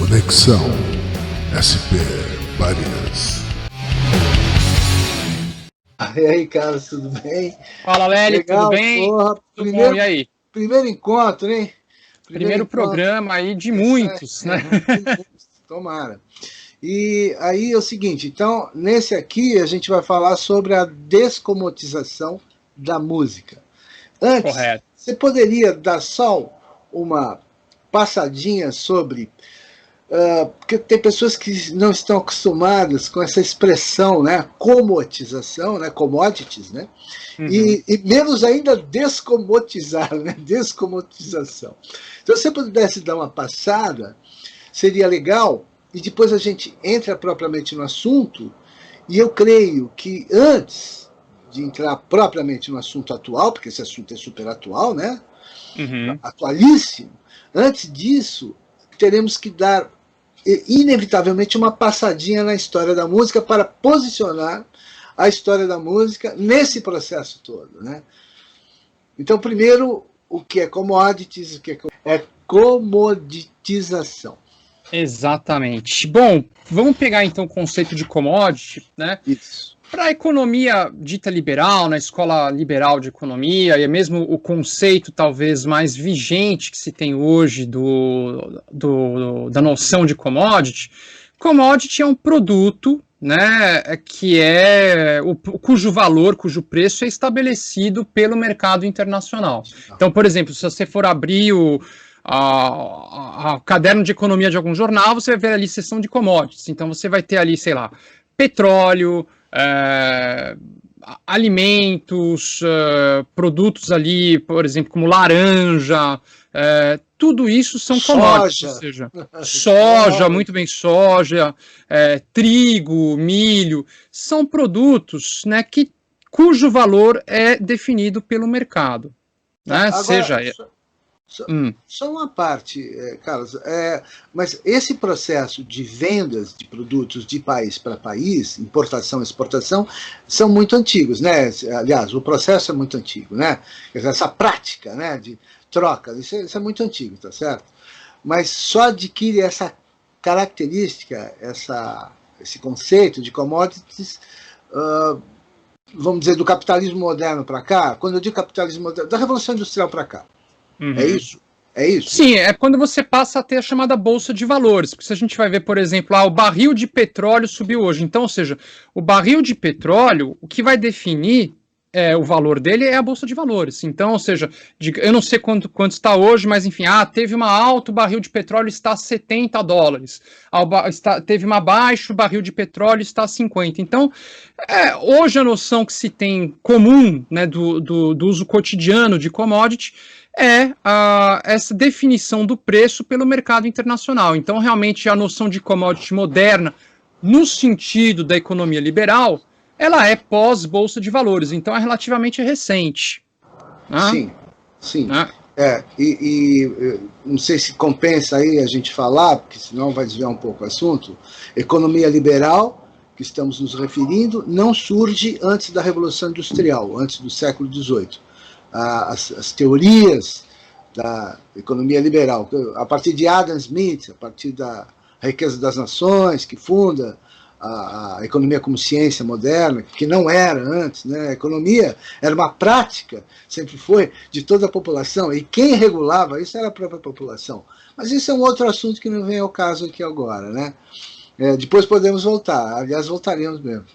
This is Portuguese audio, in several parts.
Conexão SP Barias. E aí, Carlos, tudo bem? Fala, Lélio, tudo bem? Porra, Tudo bom, e aí? Primeiro encontro, hein? Primeiro programa aí de muitos, né? Tomara. E aí é o seguinte, então, nesse aqui a gente vai falar sobre a descomotização da música. Antes, Correto. você poderia dar só uma passadinha sobre... porque tem pessoas que não estão acostumadas com essa expressão, né? Comotização, né? Commodities, né? Uhum. E menos ainda descomotizar, né? Descomotização. Então, se você pudesse dar uma passada, seria legal, e depois a gente entra propriamente no assunto, e eu creio que antes de entrar propriamente no assunto atual, porque esse assunto é super atual, né? Uhum. Atualíssimo, antes disso, teremos que dar inevitavelmente uma passadinha na história da música para posicionar a história da música nesse processo todo, né? Então, primeiro, o que é commodities, o que é comoditização. Exatamente. Bom, vamos pegar então o conceito de commodity, né? Isso. Para a economia dita liberal, na escola liberal de economia, e é mesmo o conceito talvez mais vigente que se tem hoje da noção de commodity, commodity é um produto, né, que é cujo valor, cujo preço é estabelecido pelo mercado internacional. Então, por exemplo, se você for abrir o caderno de economia de algum jornal, você vai ver ali seção de commodities. Então, você vai ter ali, sei lá, petróleo, alimentos, produtos ali, por exemplo, como laranja, tudo isso são commodities, ou seja, soja, muito bem, soja, trigo, milho, são produtos, né, cujo valor é definido pelo mercado, né, Agora, só uma parte, Carlos, mas esse processo de vendas de produtos de país para país, importação e exportação, são muito antigos, né? Aliás, o processo é muito antigo, né? Essa prática, né, de troca, isso é muito antigo, tá certo? Mas só adquire essa característica, esse conceito de commodities, vamos dizer, do capitalismo moderno para cá. Quando eu digo capitalismo moderno, da Revolução Industrial para cá. Uhum. É isso? É isso? Sim, é quando você passa a ter a chamada bolsa de valores, porque se a gente vai ver, por exemplo, o barril de petróleo subiu hoje, então, ou seja, o barril de petróleo, o que vai definir o valor dele é a bolsa de valores. Então, ou seja, eu não sei quanto está hoje, mas enfim, teve uma alta, o barril de petróleo está a $70. Teve uma baixa, o barril de petróleo está a 50. Então, hoje a noção que se tem comum, né, do uso cotidiano de commodity essa definição do preço pelo mercado internacional. Então, realmente, a noção de commodity moderna, no sentido da economia liberal, ela é pós-bolsa de valores, então é relativamente recente. Né? Sim. Né? Não sei se compensa aí a gente falar, porque senão vai desviar um pouco o assunto. Economia liberal, que estamos nos referindo, não surge antes da Revolução Industrial, antes do século XVIII. As teorias da economia liberal, a partir de Adam Smith, a partir da Riqueza das Nações, que funda a economia como ciência moderna, que não era antes, né? A economia era uma prática, sempre foi, de toda a população, e quem regulava isso era a própria população. Mas isso é um outro assunto que não vem ao caso aqui agora, né? Depois podemos voltar, aliás, voltaremos mesmo.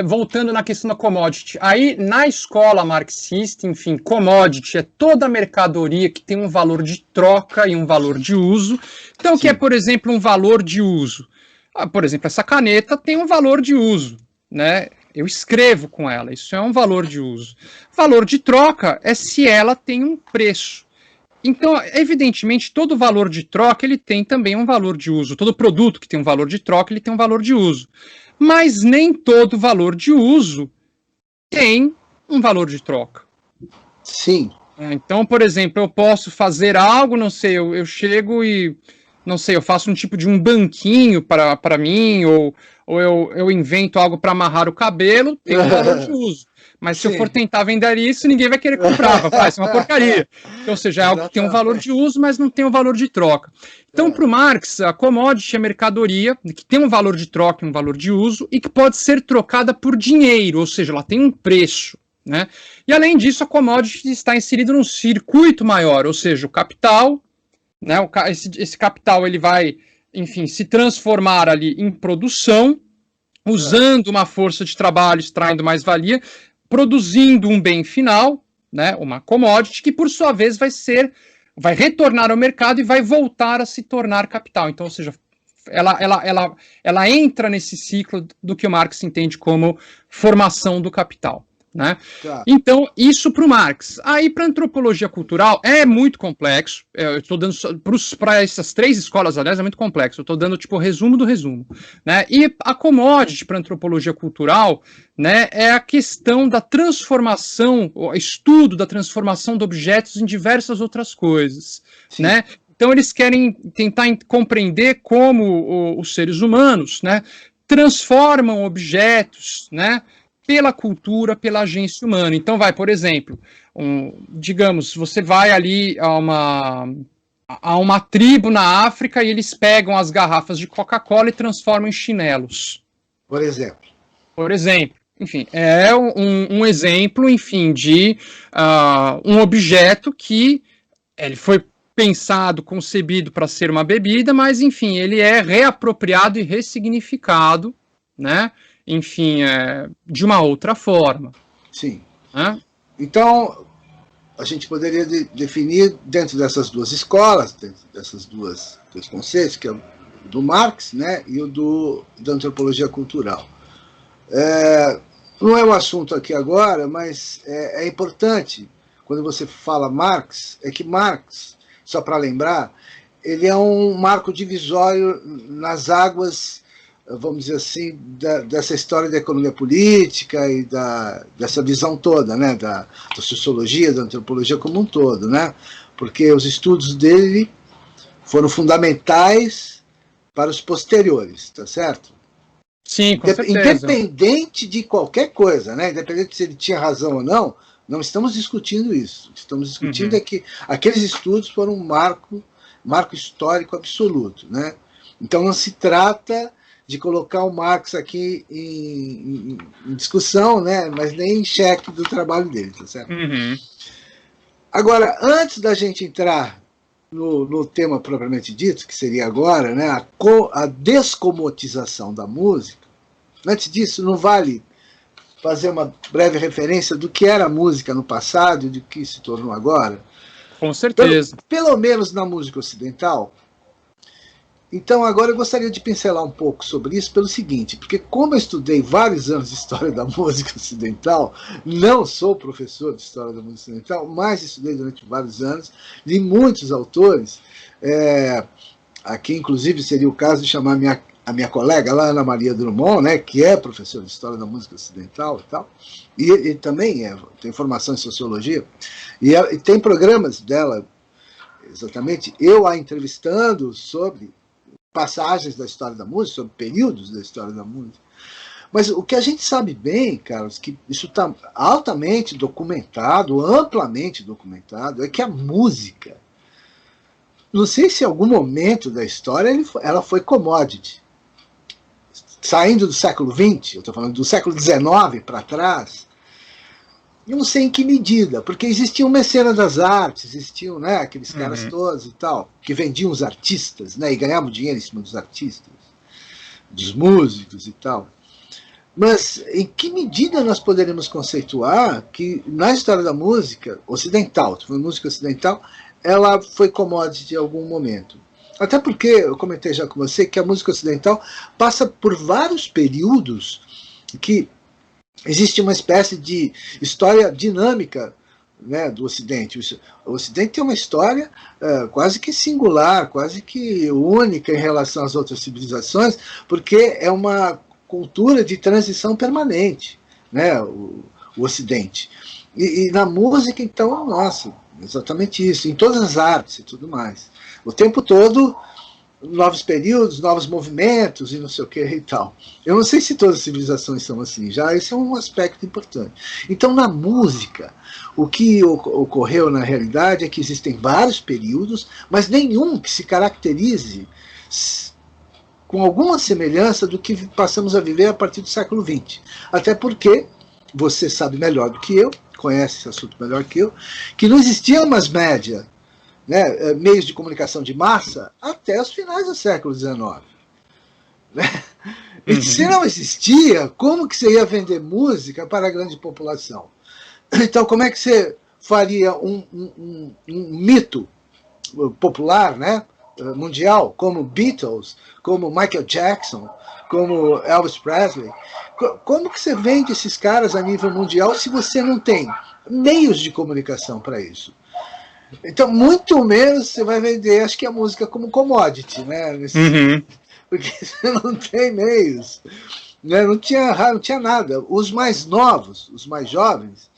Voltando na questão da commodity, aí na escola marxista, enfim, commodity é toda mercadoria que tem um valor de troca e um valor de uso. Então, o que é, por exemplo, um valor de uso? Por exemplo, essa caneta tem um valor de uso, né? Eu escrevo com ela, isso é um valor de uso. Valor de troca é se ela tem um preço. Então, evidentemente, todo valor de troca ele tem também um valor de uso. Todo produto que tem um valor de troca, ele tem um valor de uso. Mas nem todo valor de uso tem um valor de troca. Sim. Então, por exemplo, eu posso fazer algo, não sei, eu chego e, não sei, eu faço um tipo de um banquinho para mim, ou eu invento algo para amarrar o cabelo, tem um valor de uso. Mas se eu for tentar vender isso, ninguém vai querer comprar, faz uma porcaria. Então, ou seja, é algo que tem um valor de uso, mas não tem um valor de troca. Então, para o Marx, a commodity é mercadoria que tem um valor de troca e um valor de uso e que pode ser trocada por dinheiro, ou seja, ela tem um preço. Né? E, além disso, a commodity está inserida num circuito maior, ou seja, o capital, né, esse capital ele vai, enfim, se transformar ali em produção, usando uma força de trabalho, extraindo mais-valia, produzindo um bem final, né, uma commodity, que por sua vez vai retornar ao mercado e vai voltar a se tornar capital. Então, ou seja, ela entra nesse ciclo do que o Marx entende como formação do capital. Né? Tá. Então, isso para o Marx. Aí, para a antropologia cultural, é muito complexo. Eu estou dando para essas três escolas, aliás, é muito complexo. Eu estou dando tipo o resumo do resumo. Né? E a commodity para a antropologia cultural, né, é a questão da transformação, o estudo da transformação de objetos em diversas outras coisas. Né? Então, eles querem tentar compreender como os seres humanos, né, transformam objetos, né, pela cultura, pela agência humana. Então, por exemplo, digamos, você vai ali a uma tribo na África e eles pegam as garrafas de Coca-Cola e transformam em chinelos. Por exemplo. Por exemplo. Enfim, é um exemplo, enfim, de um objeto que ele foi pensado, concebido para ser uma bebida, mas, enfim, ele é reapropriado e ressignificado, né? Enfim, de uma outra forma. Sim. Então, a gente poderia definir dentro dessas duas escolas, dentro desses dois conceitos, que é o do Marx, né, e o da antropologia cultural. Não é o assunto aqui agora, mas é importante, quando você fala Marx, é que Marx, só para lembrar, ele é um marco divisório nas águas, vamos dizer assim, dessa história da economia política e dessa visão toda, né, da sociologia, da antropologia como um todo, né, porque os estudos dele foram fundamentais para os posteriores, tá certo? Sim, com certeza. Independente de qualquer coisa, né, independente se ele tinha razão ou não estamos discutindo isso. Estamos discutindo é que aqueles estudos foram um marco histórico absoluto, né. Então não se trata de colocar o Marx aqui em discussão, né, mas nem em xeque do trabalho dele, tá certo? Agora, antes da gente entrar no tema propriamente dito, que seria agora, né, a descomotização da música, antes disso, não vale fazer uma breve referência do que era a música no passado e do que se tornou agora? Com certeza. Pelo menos na música ocidental. Então, agora eu gostaria de pincelar um pouco sobre isso pelo seguinte, porque como eu estudei vários anos de História da Música Ocidental, não sou professor de História da Música Ocidental, mas estudei durante vários anos, li muitos autores, aqui inclusive seria o caso de chamar a minha colega lá, Ana Maria Drummond, né, que é professora de História da Música Ocidental e tal, e também tem formação em Sociologia, e tem programas dela, exatamente, eu a entrevistando sobre passagens da história da música, sobre períodos da história da música. Mas o que a gente sabe bem, Carlos, que isso está altamente documentado, amplamente documentado, é que a música, não sei se em algum momento da história ela foi commodity. Saindo do século XX, eu estou falando do século XIX para trás, eu não sei em que medida, porque existiam mecenas das artes, existiam, né, aqueles caras todos e tal, que vendiam os artistas, né, e ganhavam dinheiro em cima dos artistas, dos músicos e tal. Mas em que medida nós poderíamos conceituar que na história da música ocidental, música ocidental, ela foi commodity em algum momento? Até porque, eu comentei já com você, que a música ocidental passa por vários períodos que existe uma espécie de história dinâmica, né, do Ocidente. O Ocidente tem uma história quase que singular, quase que única em relação às outras civilizações, porque é uma cultura de transição permanente, né, o Ocidente. E na música, então, nossa, exatamente isso, em todas as artes e tudo mais. O tempo todo novos períodos, novos movimentos e não sei o que e tal. Eu não sei se todas as civilizações são assim, já esse é um aspecto importante. Então, na música, o que ocorreu na realidade é que existem vários períodos, mas nenhum que se caracterize com alguma semelhança do que passamos a viver a partir do século XX. Até porque, você sabe melhor do que eu, conhece esse assunto melhor que eu, que não existiam umas médias, né, meios de comunicação de massa até os finais do século XIX. Né? E se não existia, como que você ia vender música para a grande população? Então, como é que você faria um mito popular, né, mundial, como Beatles, como Michael Jackson, como Elvis Presley? Como que você vende esses caras a nível mundial se você não tem meios de comunicação para isso? Então, muito menos você vai vender, acho que a música como commodity, né? Porque você não tem meios. Né? Não tinha nada. Os mais novos, os mais jovens,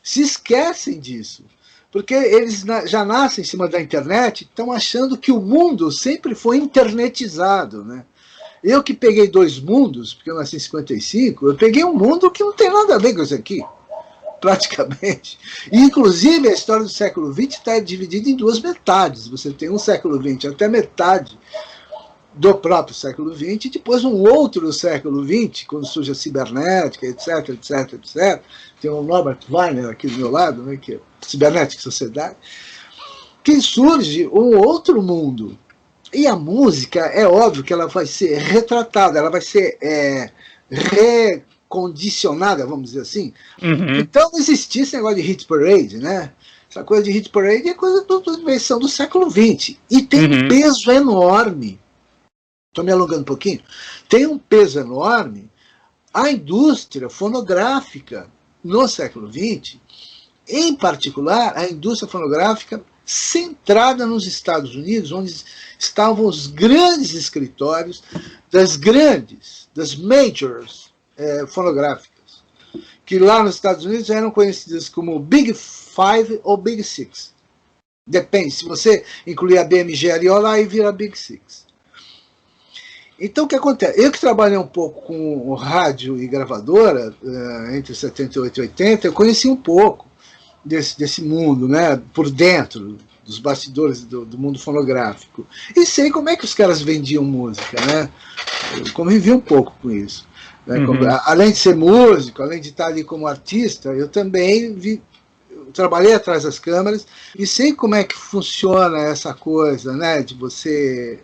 se esquecem disso. Porque eles já nascem em cima da internet, estão achando que o mundo sempre foi internetizado. Né? Eu que peguei dois mundos, porque eu nasci em 55, eu peguei um mundo que não tem nada a ver com isso aqui. Praticamente. E, inclusive, a história do século XX está dividida em duas metades. Você tem um século XX até metade do próprio século XX, e depois um outro século XX, quando surge a cibernética, etc, etc, etc. Tem o Norbert Wiener aqui do meu lado, né, que é Cibernética e Sociedade, que surge um outro mundo. E a música, é óbvio que ela vai ser retratada, ela vai ser condicionada, vamos dizer assim. Então não existia esse negócio de hit parade, né? Essa coisa de hit parade é coisa da invenção do século XX. E tem um peso enorme. Estou me alongando um pouquinho. Tem um peso enorme a indústria fonográfica no século XX, em particular a indústria fonográfica centrada nos Estados Unidos, onde estavam os grandes escritórios das majors fonográficas, que lá nos Estados Unidos eram conhecidas como Big Five ou Big Six. Depende, se você incluir a BMG Ariola, aí vira Big Six. Então, o que acontece? Eu que trabalhei um pouco com rádio e gravadora, entre 78 e 80, eu conheci um pouco desse mundo, né, por dentro dos bastidores do mundo fonográfico. E sei como é que os caras vendiam música, né? Eu convivi um pouco com isso. Né? Além de ser músico, além de estar ali como artista, eu também trabalhei atrás das câmeras e sei como é que funciona essa coisa, né, de você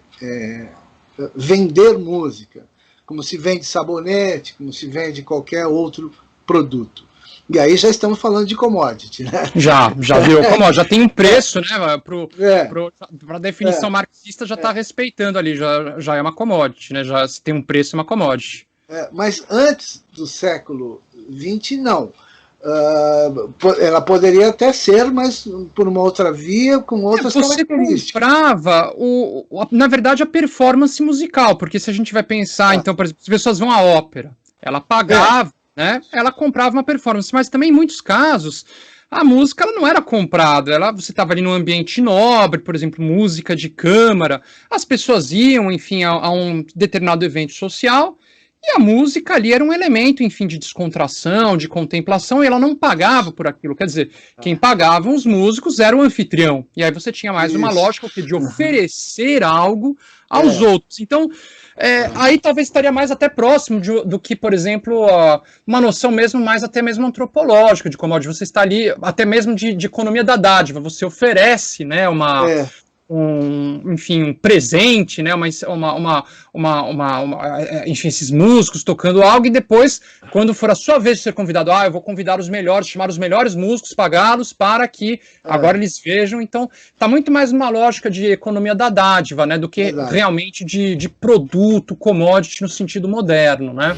vender música, como se vende sabonete, como se vende qualquer outro produto. E aí já estamos falando de commodity, né? Já virou commodity, já tem um preço, né? Para a definição marxista já está respeitando ali, já é uma commodity, né? Já se tem um preço, é uma commodity. Mas antes do século XX, não. Ela poderia até ser, mas por uma outra via, com outras características. Você comprava, na verdade, a performance musical, porque se a gente vai pensar, então, por exemplo, as pessoas vão à ópera, ela pagava, né? Ela comprava uma performance, mas também em muitos casos a música ela não era comprada, você estava ali num ambiente nobre, por exemplo, música de câmara, as pessoas iam, enfim, a um determinado evento social, e a música ali era um elemento, enfim, de descontração, de contemplação, e ela não pagava por aquilo. Quer dizer, quem pagava os músicos era o anfitrião. E aí você tinha mais uma lógica de oferecer algo aos outros. Então, aí talvez estaria mais até próximo do que, por exemplo, uma noção mesmo, mais até mesmo antropológica de commodity. Você está ali, até mesmo de economia da dádiva. Você oferece, né, um presente, né, enfim, esses músicos tocando algo, e depois, quando for a sua vez de ser convidado, eu vou convidar os melhores, chamar os melhores músicos, pagá-los para que agora eles vejam. Então, está muito mais uma lógica de economia da dádiva, né, do que realmente de produto, commodity no sentido moderno, né.